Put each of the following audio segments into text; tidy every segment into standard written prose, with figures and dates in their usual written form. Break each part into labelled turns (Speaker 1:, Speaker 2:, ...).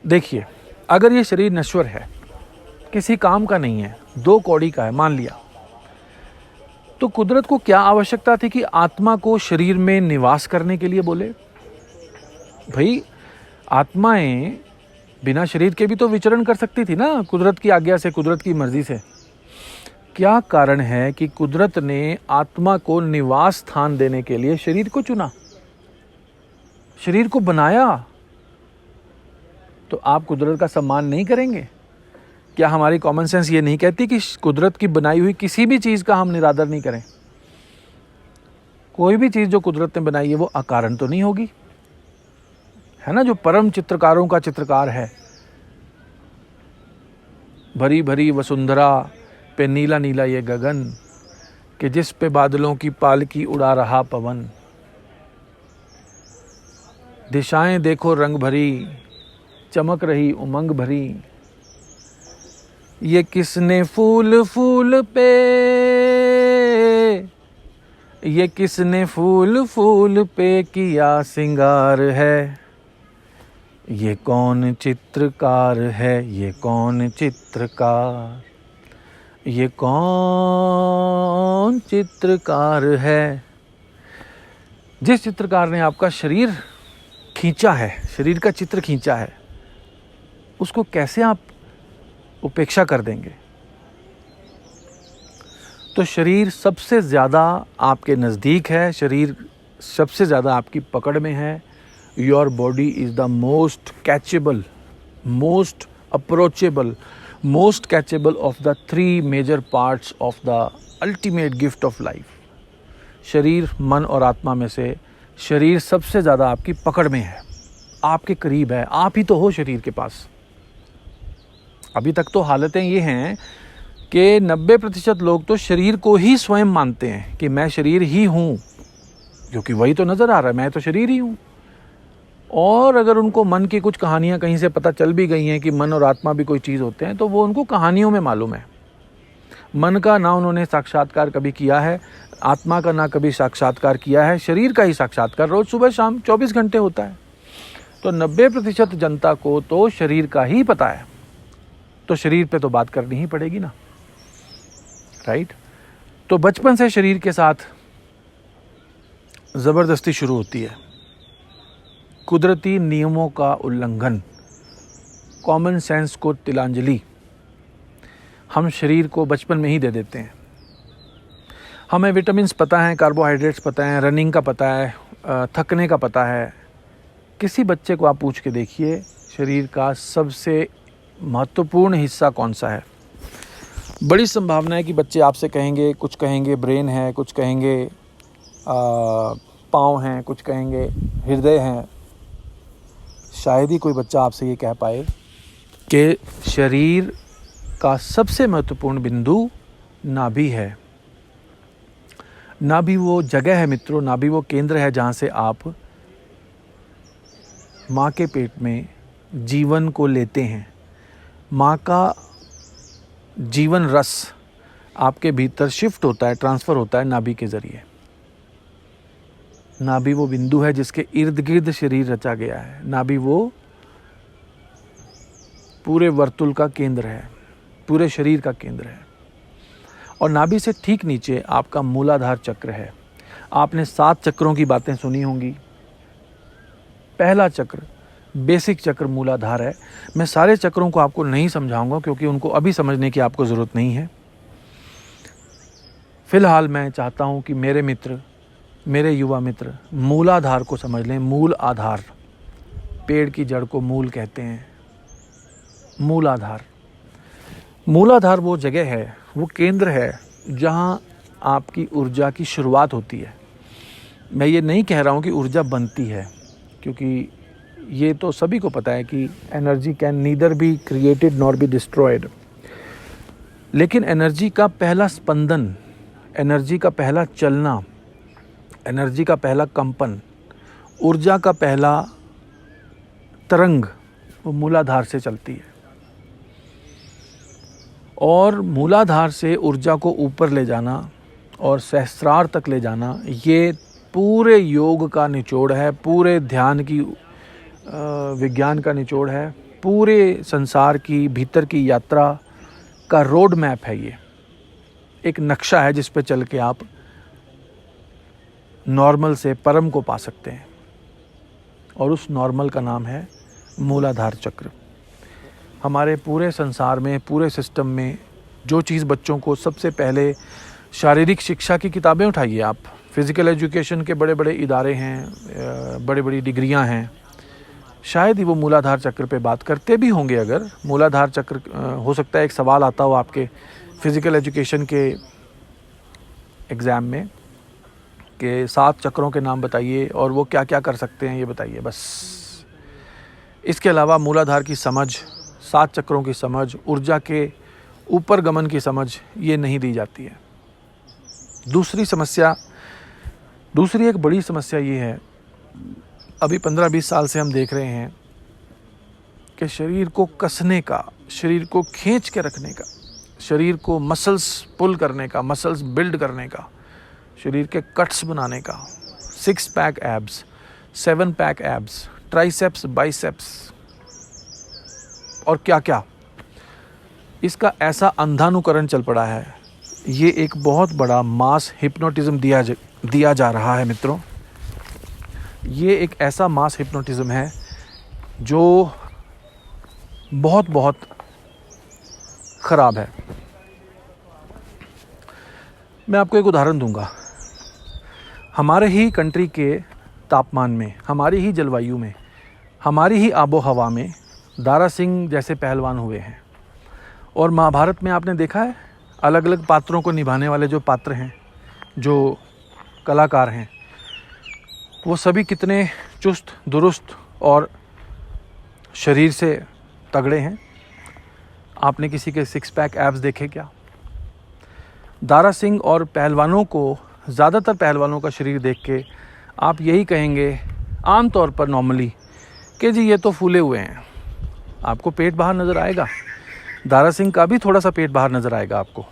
Speaker 1: देखिए, अगर ये शरीर नश्वर है, किसी काम का नहीं है, 2 कौड़ी का है, मान लिया, तो कुदरत को क्या आवश्यकता थी कि आत्मा को शरीर में निवास करने के लिए बोले? भाई, आत्माएं बिना शरीर के भी तो विचरण कर सकती थी ना, कुदरत की आज्ञा से, कुदरत की मर्जी से। क्या कारण है कि कुदरत ने आत्मा को निवास स्थान देने के लिए शरीर को चुना, शरीर को बनाया? तो आप कुदरत का सम्मान नहीं करेंगे? क्या हमारी कॉमन सेंस ये नहीं कहती कि कुदरत की बनाई हुई किसी भी चीज़ का हम निरादर नहीं करें? कोई भी चीज़ जो कुदरत ने बनाई है वो अकारण तो नहीं होगी, है ना? जो परम चित्रकारों का चित्रकार है, भरी भरी वसुंधरा पे नीला नीला ये गगन, कि जिस पे बादलों की पालकी उड़ा रहा पवन, दिशाएं देखो रंग भरी, चमक रही उमंग भरी, ये किसने फूल फूल पे, ये किसने फूल फूल पे किया सिंगार है, ये कौन चित्रकार है, ये कौन चित्रकार, ये कौन चित्रकार है? जिस चित्रकार ने आपका शरीर खींचा है, शरीर का चित्र खींचा है, उसको कैसे आप उपेक्षा कर देंगे? तो शरीर सबसे ज़्यादा आपके नज़दीक है, शरीर सबसे ज़्यादा आपकी पकड़ में है। Your body is the most catchable, most approachable, most catchable of the 3 major parts of the ultimate gift of life. शरीर, मन और आत्मा में से शरीर सबसे ज़्यादा आपकी पकड़ में है, आपके करीब है, आप ही तो हो शरीर के पास। अभी तक तो हालतें ये हैं कि 90% लोग तो शरीर को ही स्वयं मानते हैं कि मैं शरीर ही हूँ, क्योंकि वही तो नज़र आ रहा है, मैं तो शरीर ही हूँ। और अगर उनको मन की कुछ कहानियाँ कहीं से पता चल भी गई हैं कि मन और आत्मा भी कोई चीज़ होते हैं, तो वो उनको कहानियों में मालूम है। मन का ना उन्होंने साक्षात्कार कभी किया है, आत्मा का ना कभी साक्षात्कार किया है, शरीर का ही साक्षात्कार रोज़ सुबह शाम 24 घंटे होता है। तो 90% जनता को तो शरीर का ही पता है, तो शरीर पे तो बात करनी ही पड़ेगी ना, राइट? तो बचपन से शरीर के साथ ज़बरदस्ती शुरू होती है, कुदरती नियमों का उल्लंघन, कॉमन सेंस को तिलांजलि हम शरीर को बचपन में ही दे देते हैं। हमें विटामिन्स पता है, कार्बोहाइड्रेट्स पता है, रनिंग का पता है, थकने का पता है। किसी बच्चे को आप पूछ के देखिए शरीर का सबसे महत्वपूर्ण हिस्सा कौन सा है। बड़ी संभावना है कि बच्चे आपसे कहेंगे, कुछ कहेंगे ब्रेन है, कुछ कहेंगे पाँव हैं, कुछ कहेंगे हृदय हैं। शायद ही कोई बच्चा आपसे ये कह पाए कि शरीर का सबसे महत्वपूर्ण बिंदु नाभि है। नाभि वो जगह है मित्रों, नाभि वो केंद्र है जहाँ से आप माँ के पेट में जीवन को लेते हैं। माँ का जीवन रस आपके भीतर शिफ्ट होता है, ट्रांसफ़र होता है नाभि के ज़रिए। नाभि वो बिंदु है जिसके इर्द गिर्द शरीर रचा गया है। नाभि वो पूरे वर्तुल का केंद्र है, पूरे शरीर का केंद्र है। और नाभि से ठीक नीचे आपका मूलाधार चक्र है। आपने 7 चक्रों की बातें सुनी होंगी। पहला चक्र, बेसिक चक्र मूलाधार है। मैं सारे चक्रों को आपको नहीं समझाऊंगा क्योंकि उनको अभी समझने की आपको ज़रूरत नहीं है। फिलहाल मैं चाहता हूं कि मेरे मित्र, मेरे युवा मित्र मूलाधार को समझ लें। मूल आधार, पेड़ की जड़ को मूल कहते हैं। मूलाधार, मूलाधार वो जगह है, वो केंद्र है जहां आपकी ऊर्जा की शुरुआत होती है। मैं ये नहीं कह रहा हूं कि ऊर्जा बनती है, क्योंकि ये तो सभी को पता है कि energy can neither be created nor be destroyed. लेकिन एनर्जी का पहला स्पंदन, एनर्जी का पहला चलना, एनर्जी का पहला कंपन, ऊर्जा का पहला तरंग वो मूलाधार से चलती है। और मूलाधार से ऊर्जा को ऊपर ले जाना और सहस्रार तक ले जाना, ये पूरे योग का निचोड़ है, पूरे ध्यान की विज्ञान का निचोड़ है। पूरे संसार की भीतर की यात्रा का रोड मैप है। ये एक नक्शा है जिस पे चल के आप नॉर्मल से परम को पा सकते हैं, और उस नॉर्मल का नाम है मूलाधार चक्र। हमारे पूरे संसार में, पूरे सिस्टम में जो चीज़ बच्चों को सबसे पहले, शारीरिक शिक्षा की किताबें उठाइए आप, फिज़िकल एजुकेशन के बड़े बड़े इदारे हैं, बड़ी बड़ी डिग्रियां हैं, शायद ही वो मूलाधार चक्र पे बात करते भी होंगे। अगर मूलाधार चक्र, हो सकता है एक सवाल आता हो आपके फिज़िकल एजुकेशन के एग्ज़ाम में कि 7 चक्रों के नाम बताइए और वो क्या क्या कर सकते हैं, ये बताइए बस। इसके अलावा मूलाधार की समझ, 7 चक्रों की समझ, ऊर्जा के ऊपर गमन की समझ, ये नहीं दी जाती है। दूसरी एक बड़ी समस्या ये है, अभी 15-20 साल से हम देख रहे हैं कि शरीर को कसने का, शरीर को खींच के रखने का, शरीर को मसल्स पुल करने का, मसल्स बिल्ड करने का, शरीर के कट्स बनाने का, 6 pack abs, 7 pack abs, triceps, biceps और क्या क्या, इसका ऐसा अंधानुकरण चल पड़ा है। ये एक बहुत बड़ा मास हिप्नोटिज्म दिया जा रहा है मित्रों। ये एक ऐसा मास हिप्नोटिज्म है जो बहुत बहुत ख़राब है। मैं आपको एक उदाहरण दूंगा। हमारे ही कंट्री के तापमान में, हमारी ही जलवायु में, हमारी ही आबो हवा में दारा सिंह जैसे पहलवान हुए हैं। और महाभारत में आपने देखा है, अलग अलग पात्रों को निभाने वाले जो पात्र हैं, जो कलाकार हैं, वो सभी कितने चुस्त दुरुस्त और शरीर से तगड़े हैं। आपने किसी के 6 पैक एब्स देखे क्या? दारा सिंह और पहलवानों को, ज़्यादातर पहलवानों का शरीर देख के आप यही कहेंगे आम तौर पर नॉर्मली कि जी ये तो फूले हुए हैं। आपको पेट बाहर नज़र आएगा, दारा सिंह का भी थोड़ा सा पेट बाहर नज़र आएगा आपको।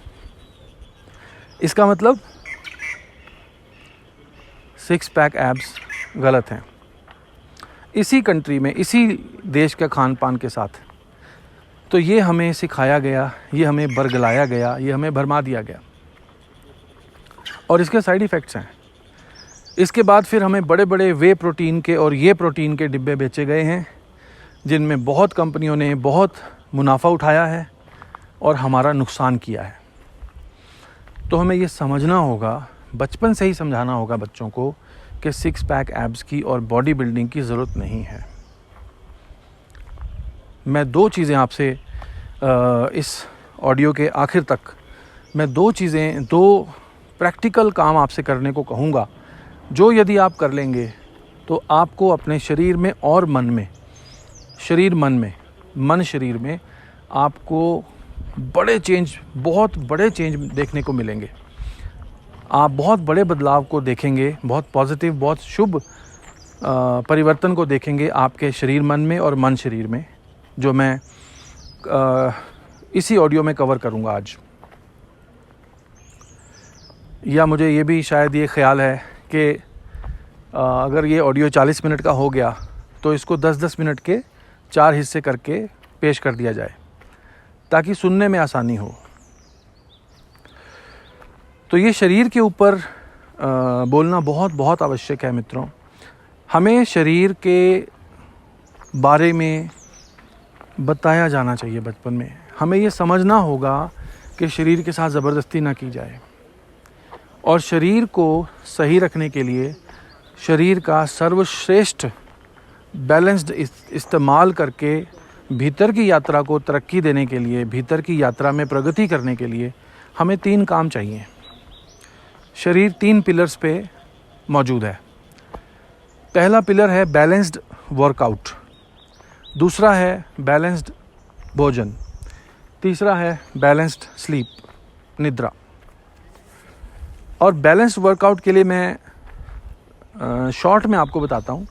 Speaker 1: इसका मतलब 6 पैक एब्स गलत हैं। इसी कंट्री में, इसी देश के खान पान के साथ तो ये हमें सिखाया गया, ये हमें बरगलाया गया, ये हमें भरमा दिया गया, और इसके साइड इफ़ेक्ट्स हैं। इसके बाद फिर हमें बड़े बड़े वे प्रोटीन के और ये प्रोटीन के डिब्बे बेचे गए हैं, जिनमें बहुत कंपनियों ने बहुत मुनाफा उठाया है और हमारा नुकसान किया है। तो हमें ये समझना होगा, बचपन से ही समझाना होगा बच्चों को कि 6 पैक एब्स की और बॉडी बिल्डिंग की ज़रूरत नहीं है। मैं 2 चीज़ें आपसे इस ऑडियो के आखिर तक मैं 2 प्रैक्टिकल काम आपसे करने को कहूँगा, जो यदि आप कर लेंगे तो आपको अपने शरीर में और मन में, शरीर मन में, मन शरीर में आपको बहुत बड़े चेंज देखने को मिलेंगे। आप बहुत बड़े बदलाव को देखेंगे, बहुत पॉजिटिव, बहुत शुभ परिवर्तन को देखेंगे आपके शरीर मन में और मन शरीर में, जो मैं इसी ऑडियो में कवर करूँगा आज। या मुझे ये भी शायद ये ख्याल है कि अगर ये ऑडियो 40 मिनट का हो गया तो इसको 10-10 मिनट के 4 हिस्से करके पेश कर दिया जाए, ताकि सुनने में आसानी हो। तो ये शरीर के ऊपर बोलना बहुत बहुत आवश्यक है मित्रों। हमें शरीर के बारे में बताया जाना चाहिए बचपन में। हमें ये समझना होगा कि शरीर के साथ ज़बरदस्ती ना की जाए, और शरीर को सही रखने के लिए शरीर का सर्वश्रेष्ठ बैलेंस्ड इस्तेमाल करके भीतर की यात्रा को तरक्की देने के लिए, भीतर की यात्रा में प्रगति करने के लिए हमें 3 काम चाहिए। शरीर 3 पिलर्स पे मौजूद है। पहला पिलर है बैलेंस्ड वर्कआउट, दूसरा है बैलेंस्ड भोजन, तीसरा है बैलेंस्ड स्लीप, निद्रा। और बैलेंस्ड वर्कआउट के लिए मैं शॉर्ट में आपको बताता हूँ।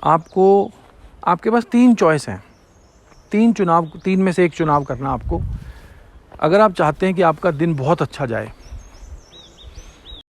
Speaker 1: आपके पास 3 चॉइस हैं, 3 में से एक चुनाव करना आपको। अगर आप चाहते हैं कि आपका दिन बहुत अच्छा जाए,